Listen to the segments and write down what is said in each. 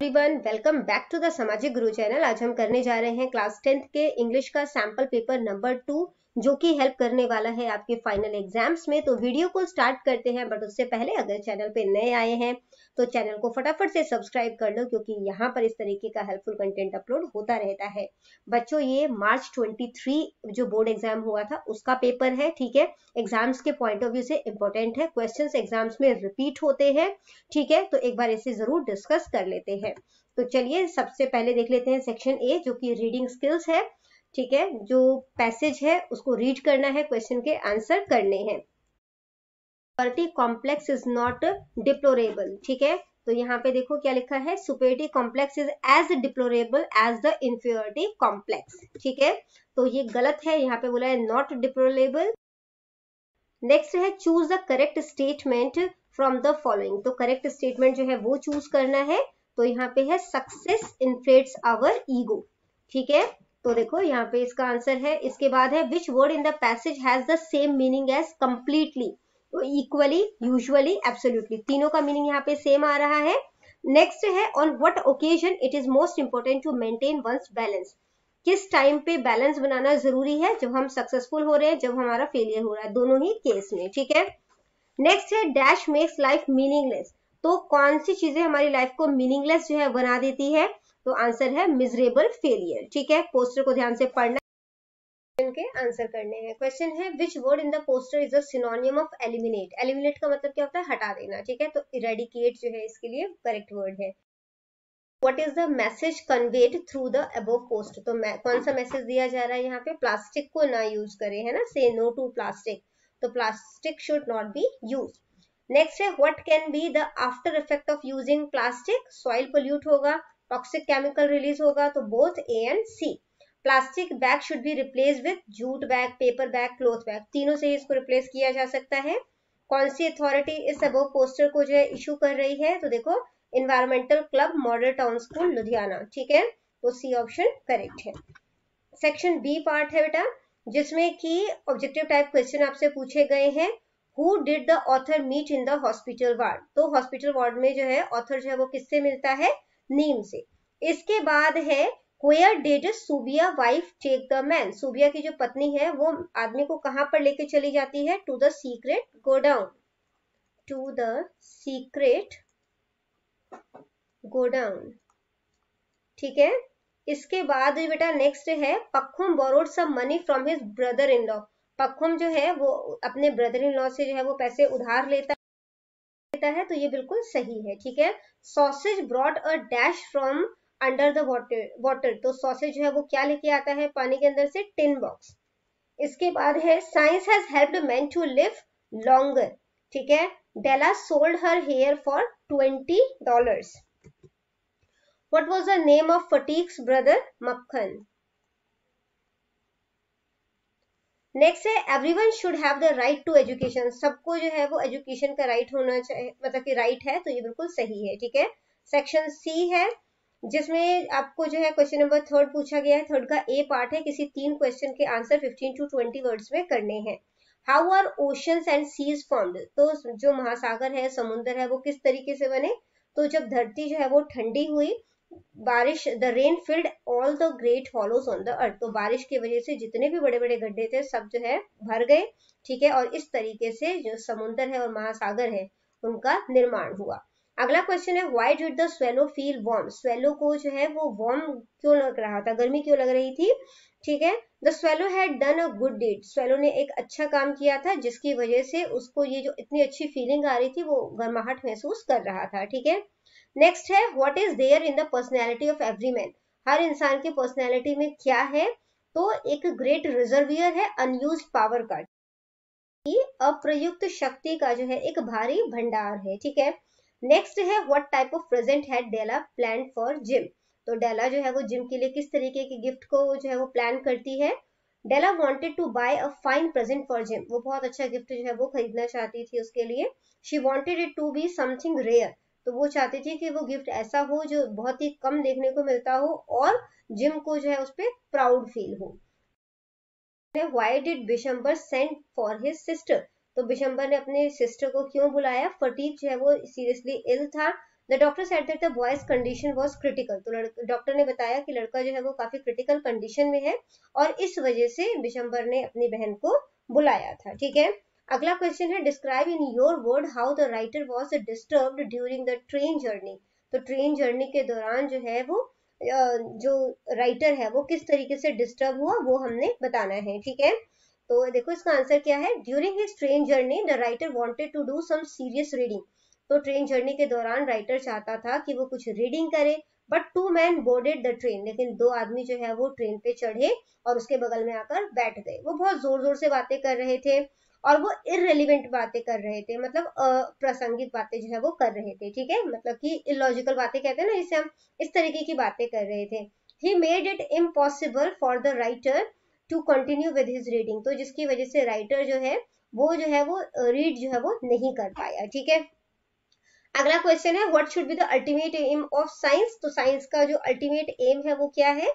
Everyone, welcome back to the Samajik Guru channel. आज हम करने जा रहे हैं क्लास 10th के इंग्लिश का सैंपल पेपर नंबर 2, जो कि हेल्प करने वाला है आपके फाइनल एग्जाम्स में। तो वीडियो को स्टार्ट करते हैं, बट उससे पहले अगर चैनल पे नए आए हैं तो चैनल को फटाफट से सब्सक्राइब कर लो, क्योंकि यहाँ पर इस तरीके का हेल्पफुल कंटेंट अपलोड होता रहता है। बच्चों, ये मार्च 23 जो बोर्ड एग्जाम हुआ था उसका पेपर है, ठीक है। एग्जाम्स के पॉइंट ऑफ व्यू से इंपॉर्टेंट है, क्वेश्चंस एग्जाम्स में रिपीट होते हैं, ठीक है। तो एक बार इसे जरूर डिस्कस कर लेते हैं। तो चलिए सबसे पहले देख लेते हैं सेक्शन ए, जो कि रीडिंग स्किल्स है, ठीक है। जो पैसेज है उसको रीड करना है, क्वेश्चन के आंसर करने हैं। Superiority complex is not deplorable, ठीक है। तो यहाँ पे देखो क्या लिखा है, superiority complex is as deplorable as the inferiority complex, ठीक है। तो ये गलत है, यहाँ पे बोला है नॉट डिप्लोरेबल। नेक्स्ट है choose the correct statement from the following. तो करेक्ट स्टेटमेंट जो है वो चूज करना है। तो यहाँ पे है सक्सेस इन्फ्लेट्स आवर ईगो, ठीक है। तो देखो यहाँ पे इसका आंसर है। इसके बाद है which word in the passage has the same meaning as completely. तो इक्वली, यूजुअली, एब्सोल्युटली, तीनों का मीनिंग यहाँ पे सेम आ रहा है। नेक्स्ट है on what occasion it is most important to maintain one's balance. किस टाइम पे बैलेंस बनाना जरूरी है, जब हम सक्सेसफुल हो रहे हैं, जब हमारा फेलियर हो रहा है, दोनों ही केस में, ठीक है। नेक्स्ट है डैश मेक्स लाइफ मीनिंगलेस। तो कौन सी चीजें हमारी लाइफ को मीनिंगलेस जो है बना देती है। तो आंसर है मिजरेबल फेलियर, ठीक है। पोस्टर को ध्यान से पढ़ना के आंसर करने हैं। क्वेश्चन है which word in the poster is a synonym of eliminate. Eliminate का मतलब क्या होता है, हटा देना, ठीक है। तो इरेडिकेट जो है इसके लिए करेक्ट वर्ड है। What is the message conveyed through the above post। तो कौन सा मैसेज दिया जा रहा है यहाँ पे, प्लास्टिक को ना यूज करें, है ना, से नो टू प्लास्टिक। तो plastic should not be use. Next है what can be the after effect of using plastic. Soil pollute होगा, टॉक्सिक केमिकल रिलीज होगा, तो both A and C. Plastic bag should be replace with jute bag, paper bag, cloth bag, तीनों से ही इसको replace किया जा सकता है। कौन सी अथॉरिटी इस अबव पोस्टर को जो है इशू कर रही है, तो देखो environmental club model town school Ludhiana, ठीक है। तो सी ऑप्शन करेक्ट है। सेक्शन बी पार्ट है बेटा, जिसमें कि ऑब्जेक्टिव टाइप क्वेश्चन आपसे पूछे गए हैं। Who did the author meet in the hospital ward. तो हॉस्पिटल वार्ड में जो है ऑथर जो है वो किससे मिलता है, नीम से। इसके बाद है where did Subia wife take the man. Subia की जो पत्नी है वो आदमी को कहां पर लेके चली जाती है, to the secret godown, to the secret godown, ठीक है। इसके बाद बेटा नेक्स्ट है Pakhom borrowed some money from his brother in law. Pakhom जो है वो अपने ब्रदर इन लॉ से जो है वो पैसे उधार लेता है, तो ये बिल्कुल सही है, ठीक है। Sausage brought a dash from under the water. तो सॉसेज जो है वो क्या लेके आता है पानी के अंदर से, टिन बॉक्स। इसके बाद है science has helped man to live longer, ठीक है। Della sold her hair for $20। What was the name of Fatique's brother? Makhan. Next है everyone should have the right to education. सबको जो है वो एजुकेशन का राइट होना चाहिए, मतलब कि राइट है, तो ये बिल्कुल सही है, ठीक है। सेक्शन सी है, जिसमें आपको जो है क्वेश्चन नंबर 3 पूछा गया है। 3 का ए पार्ट है, किसी 3 क्वेश्चन के आंसर 15 to 20 वर्ड्स में करने हैं। How are oceans and seas formed. तो जो महासागर है, समुद्र है, वो किस तरीके से बने। तो जब धरती जो है वो ठंडी हुई, बारिश, the rain filled all the great hollows on the earth. तो बारिश की वजह से जितने भी बड़े बड़े गड्ढे थे सब जो है भर गए, ठीक है। और इस तरीके से जो समुद्र है और महासागर है उनका निर्माण हुआ। अगला क्वेश्चन है why did the swallow feel warm. Swallow को जो है वो वार्म क्यों लग रहा था, गर्मी क्यों लग रही थी, ठीक है। The swallow had done a good deed. Swallow ने एक अच्छा काम किया था, जिसकी वजह से उसको ये जो इतनी अच्छी फीलिंग आ रही थी वो गर्माहट महसूस कर रहा था, ठीक है। नेक्स्ट है what is there in the personality of every man. हर इंसान की पर्सनैलिटी में क्या है, तो एक ग्रेट रिजर्वियर है अनयूज्ड पावर का, अप्रयुक्त शक्ति का जो है एक भारी भंडार है, ठीक है। नेक्स्ट है what type of present had Della plan for Jim. तो डेला जो है वो जिम के लिए किस तरीके की गिफ्ट को जो है वो प्लान करती है। Della wanted to buy a fine present for Jim. वो बहुत अच्छा गिफ्ट जो है वो खरीदना चाहती थी उसके लिए। She wanted it to be something rare. तो वो चाहती थी कि वो गिफ्ट ऐसा हो जो बहुत ही कम देखने को मिलता हो और जिम को जो है उस पर प्राउड फील हो। Why did Bishambar send for his sister. तो बिशंबर ने अपने सिस्टर को क्यों बुलाया। फटीक जो है वो सीरियसली इल था, the doctor said that the boys condition was critical, तो डॉक्टर ने बताया कि लड़का जो है वो काफी क्रिटिकल कंडीशन में है और इस वजह से विशंबर ने अपनी बहन को बुलाया था। ठीक है, अगला क्वेश्चन है describe in your word how the writer was disturbed during the train journey. तो ट्रेन जर्नी के दौरान जो है वो जो राइटर है वो किस तरीके से डिस्टर्ब हुआ वो हमने बताना है। ठीक है, तो देखो इसका आंसर क्या है, during his train journey the writer wanted to do some serious reading. तो ट्रेन जर्नी के दौरान राइटर चाहता था कि वो कुछ रीडिंग करे, but 2 men boarded the train, लेकिन 2 आदमी जो है वो ट्रेन पे चढ़े और उसके बगल में आकर बैठ गए। वो बहुत जोर जोर से बातें कर रहे थे और वो इररेलिवेंट बातें कर रहे थे, मतलब अप्रासंगिक बातें जो है वो कर रहे थे। ठीक है, मतलब कि इलॉजिकल बातें कहते हैं ना, जिससे हम इस तरीके की बातें कर रहे थे। He made it impossible for the writer to continue with his reading, तो जिसकी वजह से राइटर जो है वो रीड जो है वो नहीं कर पाया। ठीक है, अगला क्वेश्चन है what should be the ultimate aim of science. तो साइंस का जो अल्टीमेट एम है वो क्या है,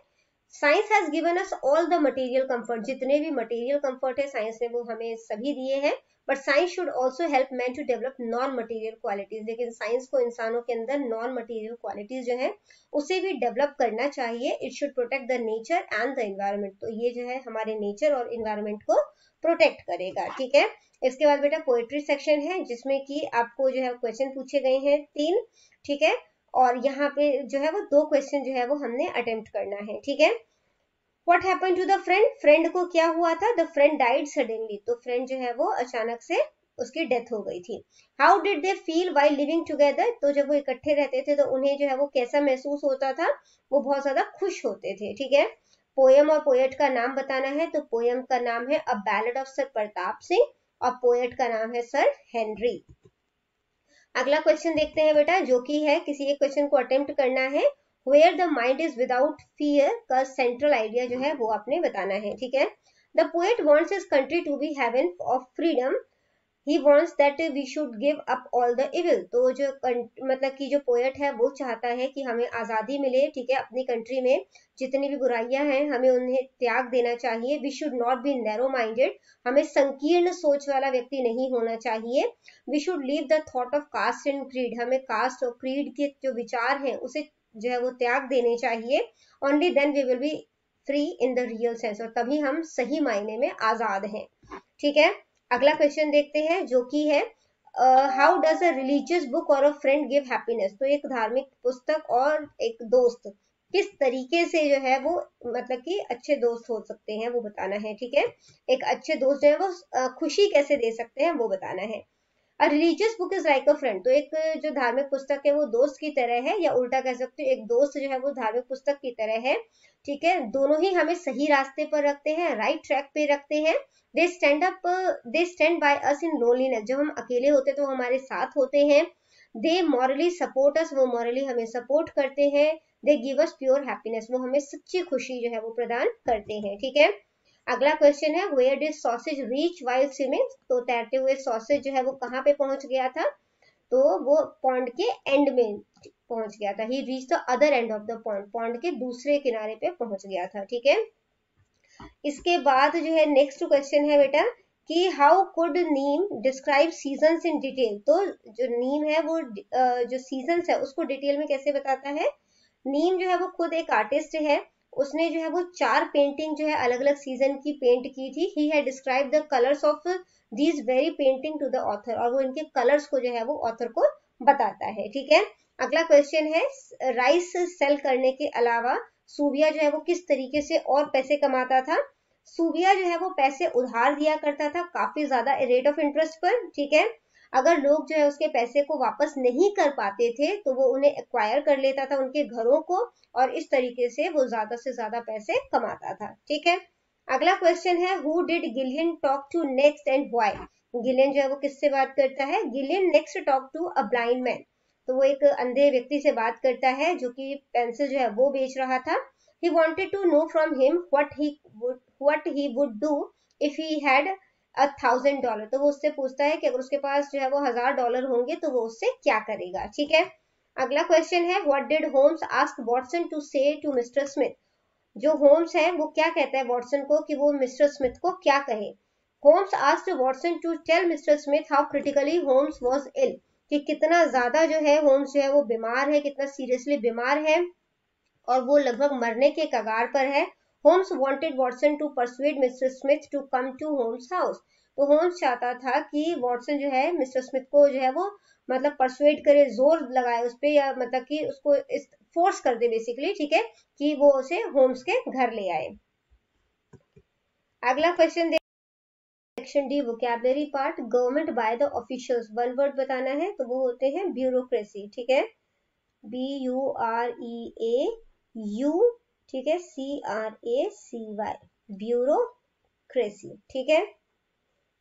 science has given us all the material comfort, जितने भी मटेरियल कंफर्ट है साइंस ने वो हमें सभी दिए हैं, but science should also help man to develop non material qualities, लेकिन साइंस को इंसानों के अंदर नॉन मटेरियल क्वालिटीज जो है उसे भी डेवलप करना चाहिए। It should protect the nature and the environment, तो ये जो है हमारे नेचर और एनवायरमेंट को प्रोटेक्ट करेगा। ठीक है, इसके बाद बेटा पोएट्री सेक्शन है जिसमें कि आपको जो है क्वेश्चन पूछे गए हैं 3। ठीक है, और यहाँ पे जो है वो 2 क्वेश्चन जो है वो हमने अटेम्प्ट करना है। ठीक है, what happened to the friend, friend को क्या हुआ था, द फ्रेंड डाइड सडनली, तो फ्रेंड जो है वो अचानक से उसकी डेथ हो गई थी। How did they feel while living together, तो जब वो इकट्ठे रहते थे तो उन्हें जो है वो कैसा महसूस होता था, वो बहुत ज्यादा खुश होते थे। ठीक है, पोयम और पोएट का नाम बताना है, तो पोयम का नाम है a ballad of sir Pratap Singh और पोएट का नाम है सर हेनरी। अगला क्वेश्चन देखते हैं बेटा, जो कि है किसी एक क्वेश्चन को अटेम्प्ट करना है, where the mind is without fear का सेंट्रल आइडिया जो है वो आपने बताना है। ठीक है, the poet wants his country to be heaven of freedom, he wants that we should give up all the evil, तो जो मतलब कि जो पोएट है वो चाहता है कि हमें आजादी मिले। ठीक है, अपनी कंट्री में जितनी भी बुराइयां हैं हमें उन्हें त्याग देना चाहिए। We should not be narrow minded, हमें संकीर्ण सोच वाला व्यक्ति नहीं होना चाहिए। We should leave the thought of caste and creed, हमें कास्ट और क्रीड के जो विचार हैं उसे जो है वो त्याग देने चाहिए। Only then we will be free in the real sense, और तभी हम सही मायने में आजाद हैं। ठीक है, अगला क्वेश्चन देखते हैं जो कि है how does a religious book और अ फ्रेंड गिव हैप्पीनेस, तो एक धार्मिक पुस्तक और एक दोस्त किस तरीके से जो है वो मतलब कि अच्छे दोस्त हो सकते हैं वो बताना है। ठीक है, एक अच्छे दोस्त जो है वो खुशी कैसे दे सकते हैं वो बताना है। A religious book is like a friend, तो एक जो धार्मिक पुस्तक है वो दोस्त की तरह है, या उल्टा कह सकते हो एक दोस्त जो है वो धार्मिक पुस्तक की तरह है। ठीक है, दोनों ही हमें सही रास्ते पर रखते हैं, राइट ट्रैक पे रखते हैं। They stand by us in loneliness, जब हम अकेले होते तो हमारे साथ होते हैं। दे मॉरली सपोर्ट अस, वो मॉरली हमें सपोर्ट करते हैं। They give us pure happiness, वो हमें सच्ची खुशी जो है वो प्रदान करते हैं। ठीक है, अगला क्वेश्चन है where did sausage reach while swimming, तो तैरते हुए सॉसेज जो है वो कहाँ पे पहुंच गया था, तो वो पॉन्ड के एंड में पहुंच गया था। He reach the other end of the pond, pond के दूसरे किनारे पे पहुंच गया था। ठीक है, इसके बाद जो है नेक्स्ट क्वेश्चन है बेटा कि how could Neem describe seasons in detail, तो जो नीम है वो जो सीजन्स है उसको डिटेल में कैसे बताता है। नीम जो है वो खुद एक आर्टिस्ट है, उसने जो है वो 4 पेंटिंग जो है अलग अलग सीजन की पेंट की थी। He had describe the colours of these very painting to the author, और वो इनके कलर्स को जो है वो ऑथर को बताता है। ठीक है, अगला क्वेश्चन है राइस सेल करने के अलावा सूबिया जो है वो किस तरीके से और पैसे कमाता था। सूबिया जो है वो पैसे उधार दिया करता था काफी ज्यादा रेट ऑफ इंटरेस्ट पर। ठीक है, अगर लोग जो है उसके पैसे को वापस नहीं कर पाते थे तो वो उन्हें एक्वायर कर लेता था उनके घरों को, और इस तरीके से वो ज्यादा से ज्यादा पैसे कमाता था। ठीक है, अगला क्वेश्चन है who did Gillian talk to next and why, Gillian जो है वो किससे बात करता है। Gillian next talk to a blind man, तो वो एक अंधे व्यक्ति से बात करता है जो कि पेंसिल जो है वो बेच रहा था। he wanted to know from him what he would do if he had $1,000, तो वो उससे पूछता है कि अगर उसके पास जो है वो $1,000 होंगे तो वो उससे क्या करेगा। ठीक है, अगला क्वेश्चन है what did Holmes ask Watson to say to Mister Smith, जो होम्स है वो क्या कहता है वॉटसन को कि वो मिस्टर स्मिथ को क्या कहे। Holmes asked Watson to tell mister Smith how critically Holmes was ill, कि कितना ज्यादा जो है होम्स जो है वो बीमार है, कितना सीरियसली बीमार है और वो लगभग मरने के कगार पर है। Holmes wanted Watson to persuade mister Smith to come to Holmes house. तो होम्स चाहता था कि वॉटसन जो है मिस्टर स्मिथ को जो है वो मतलब परसुएड करे, जोर लगाए उस पर, या मतलब कि उसको फोर्स कर दे बेसिकली, ठीक है, कि वो उसे होम्स के घर ले आए। अगला question section D vocabulary part, government by the officials, one word बताना है तो वो होते हैं ब्यूरोक्रेसी, ठीक है, BUREAU, ठीक है, CRACY, ब्यूरोक्रेसी, ठीक है।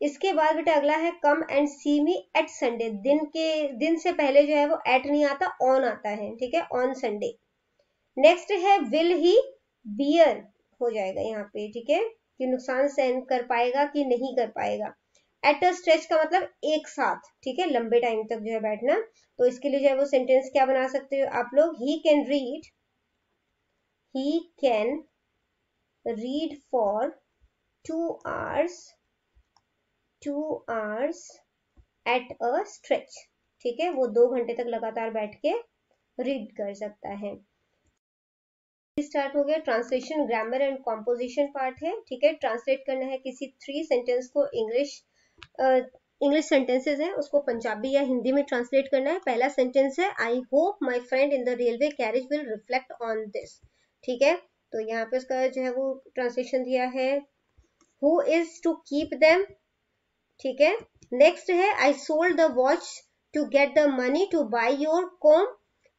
इसके बाद बेटा अगला है come and see me at Sunday, दिन से पहले जो है वो एट नहीं आता, ऑन आता है, ठीक है, ऑन संडे। नेक्स्ट है विल ही बियर, हो जाएगा यहाँ पे, ठीक है, कि नुकसान सहन कर पाएगा कि नहीं कर पाएगा। एट अ स्ट्रेच का मतलब एक साथ, ठीक है, लंबे टाइम तक जो है बैठना। तो इसके लिए जो है वो सेंटेंस क्या बना सकते हो आप लोग, he can read for 2 hours at a stretch, ठीक है, वो 2 घंटे तक लगातार बैठ के रीड कर सकता है। स्टार्ट हो गया translation, grammar and composition part है, ठीक है, ट्रांसलेट करना है किसी 3 सेंटेंस को, इंग्लिश सेंटेंसेस है उसको पंजाबी या हिंदी में ट्रांसलेट करना है। पहला सेंटेंस है I hope my friend in the railway carriage will reflect on this, ठीक है, तो यहाँ पे उसका जो है वो ट्रांसलेशन दिया है who is to keep them, ठीक है। नेक्स्ट है I sold the watch to get the money to buy your comb,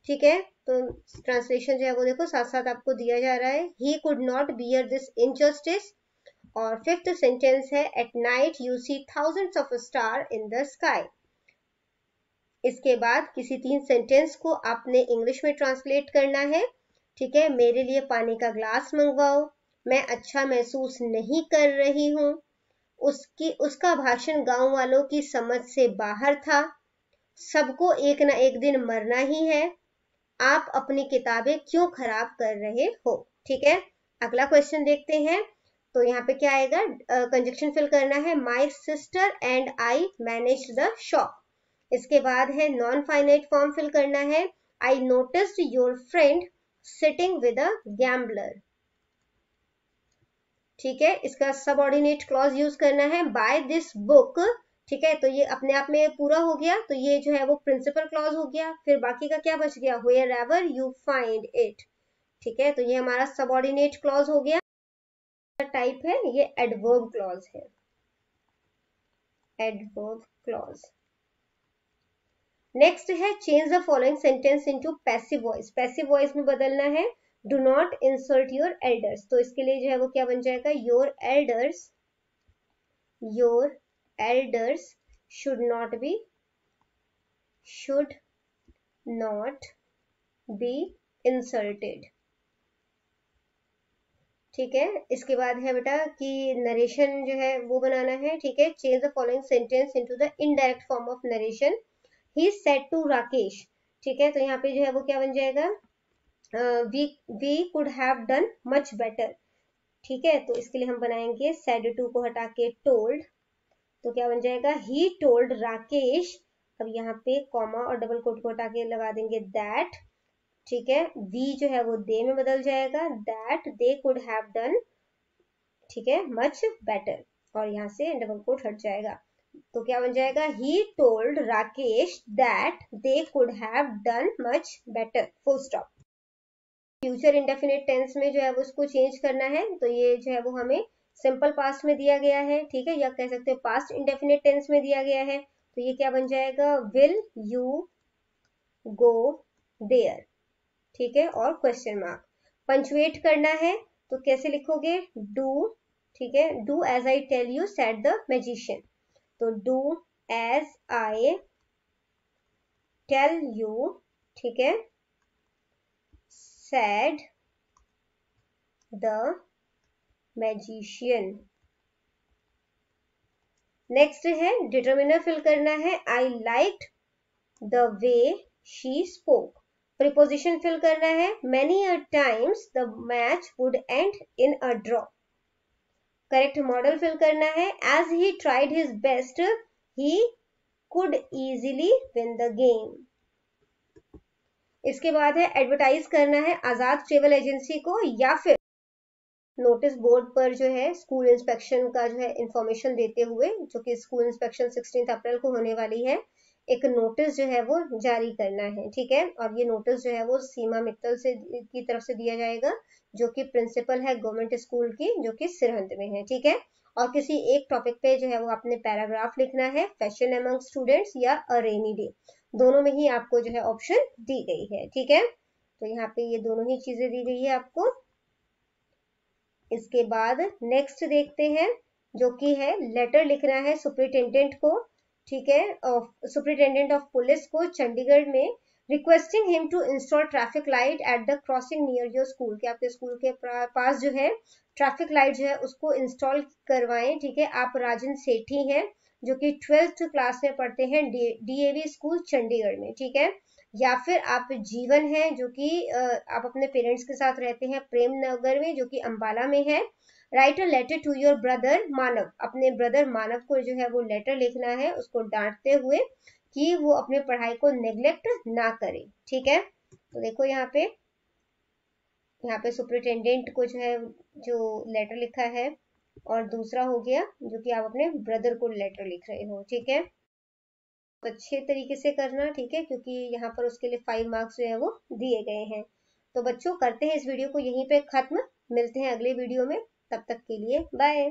ठीक है, तो ट्रांसलेशन जो है वो देखो साथ साथ आपको दिया जा रहा है, he could not bear this injustice. और फिफ्थ सेंटेंस है at night you see thousands of star in the sky. इसके बाद किसी 3 सेंटेंस को आपने इंग्लिश में ट्रांसलेट करना है, ठीक है, मेरे लिए पानी का ग्लास मंगवाओ, मैं अच्छा महसूस नहीं कर रही हूँ, उसका भाषण गांव वालों की समझ से बाहर था, सबको एक ना एक दिन मरना ही है, आप अपनी किताबें क्यों खराब कर रहे हो, ठीक है। अगला क्वेश्चन देखते हैं, तो यहाँ पे क्या आएगा, कंजक्शन फिल करना है, my sister and I manage the shop. इसके बाद है नॉन फाइनाइट फॉर्म फिल करना है, I noticed your friend sitting with a gambler, ठीक है, इसका सबऑर्डिनेट क्लॉज यूज करना है, बाय दिस बुक, ठीक है, तो ये अपने आप में पूरा हो गया, तो ये जो है वो प्रिंसिपल क्लॉज हो गया। फिर बाकी का क्या बच गया, wherever you find it, ठीक है, तो ये हमारा सबऑर्डिनेट क्लॉज हो गया। टाइप है ये एडवर्ब क्लॉज है, एडवर्ब क्लॉज। नेक्स्ट है change the following sentence into passive voice, passive voice में बदलना है, do not insult your elders, तो इसके लिए जो है वो क्या बन जाएगा, your elders should not be insulted, ठीक है। इसके बाद है बेटा कि नरेशन जो है वो बनाना है, ठीक है, change the following sentence into the indirect form of narration, he said to Rakesh, ठीक है, तो यहाँ पे जो है वो क्या बन जाएगा, we could have done much better, ठीक है, तो इसके लिए हम बनाएंगे सेड टू को हटा के टोल्ड, तो क्या बन जाएगा, ही टोल्ड राकेश, अब यहाँ पे कॉमा और डबल कोट को हटा के लगा देंगे दैट, ठीक है, वी जो है वो दे में बदल जाएगा, that they could have done, ठीक है, मच बेटर, और यहाँ से डबल कोट हट जाएगा, तो क्या बन जाएगा, he told Rakesh that they could have done much better, full stop. Future indefinite tense में जो है वो उसको चेंज करना है, तो ये जो है वो हमें सिंपल पास्ट में दिया गया है, ठीक है, या कह सकते हो पास्ट इंडेफिनिट टेंस में दिया गया है, तो ये क्या बन जाएगा, विल यू गो देयर, ठीक है, और क्वेश्चन मार्क। पंचुएट करना है तो कैसे लिखोगे, डू, ठीक है, do as I tell you said the magician, तो do as I tell you, ठीक है, said the magician। नेक्स्ट है डिटर्मिनर फिल करना है, I liked the way she spoke. Preposition fill करना है, many a times the match would end in a draw। Correct modal fill करना है, as he tried his best he could easily win the game. इसके बाद है advertise करना है आजाद travel agency को या फिर नोटिस बोर्ड पर जो है स्कूल इंस्पेक्शन का जो है इंफॉर्मेशन देते हुए, जो कि स्कूल इंस्पेक्शन 16 अप्रैल को होने वाली है, एक नोटिस जो है वो जारी करना है, ठीक है। और ये नोटिस जो है वो सीमा मित्तल से की तरफ से दिया जाएगा, जो कि प्रिंसिपल है गवर्नमेंट स्कूल की, जो कि सिरहंद में है, ठीक है। और किसी एक टॉपिक पे जो है वो आपने पैराग्राफ लिखना है, फैशन अमंग स्टूडेंट्स या अ रेनी डे, दोनों में ही आपको जो है ऑप्शन दी गई है, ठीक है। तो यहाँ पे ये दोनों ही चीजें दी गई है आपको। इसके बाद नेक्स्ट देखते हैं, जो कि है लेटर लिखना है सुपरिटेंडेंट को, ठीक है, सुपरिटेंडेंट ऑफ पुलिस को चंडीगढ़ में, requesting him to install traffic light at the crossing near your school, कि आपके स्कूल के पास जो है ट्रैफिक लाइट जो है उसको इंस्टॉल करवाएं, ठीक है। आप राजन सेठी हैं, जो कि 12th क्लास में पढ़ते हैं डीएवी स्कूल चंडीगढ़ में, ठीक है। या फिर आप जीवन हैं, जो कि आप अपने पेरेंट्स के साथ रहते हैं प्रेम नगर में, जो कि अंबाला में है। Write a letter to your brother Manav, अपने ब्रदर मानव को जो है वो लेटर लिखना है, उसको डांटते हुए कि वो अपने पढ़ाई को नेग्लेक्ट ना करे, ठीक है। तो देखो यहाँ पे सुपरिटेंडेंट को जो है जो लेटर लिखा है, और दूसरा हो गया जो कि आप अपने ब्रदर को लेटर लिख रहे हो, ठीक है। अच्छे तरीके से करना, ठीक है, क्योंकि यहाँ पर उसके लिए 5 मार्क्स जो है वो दिए गए हैं। तो बच्चों करते हैं इस वीडियो को यहीं पे खत्म, मिलते हैं अगले वीडियो में, तब तक के लिए बाय।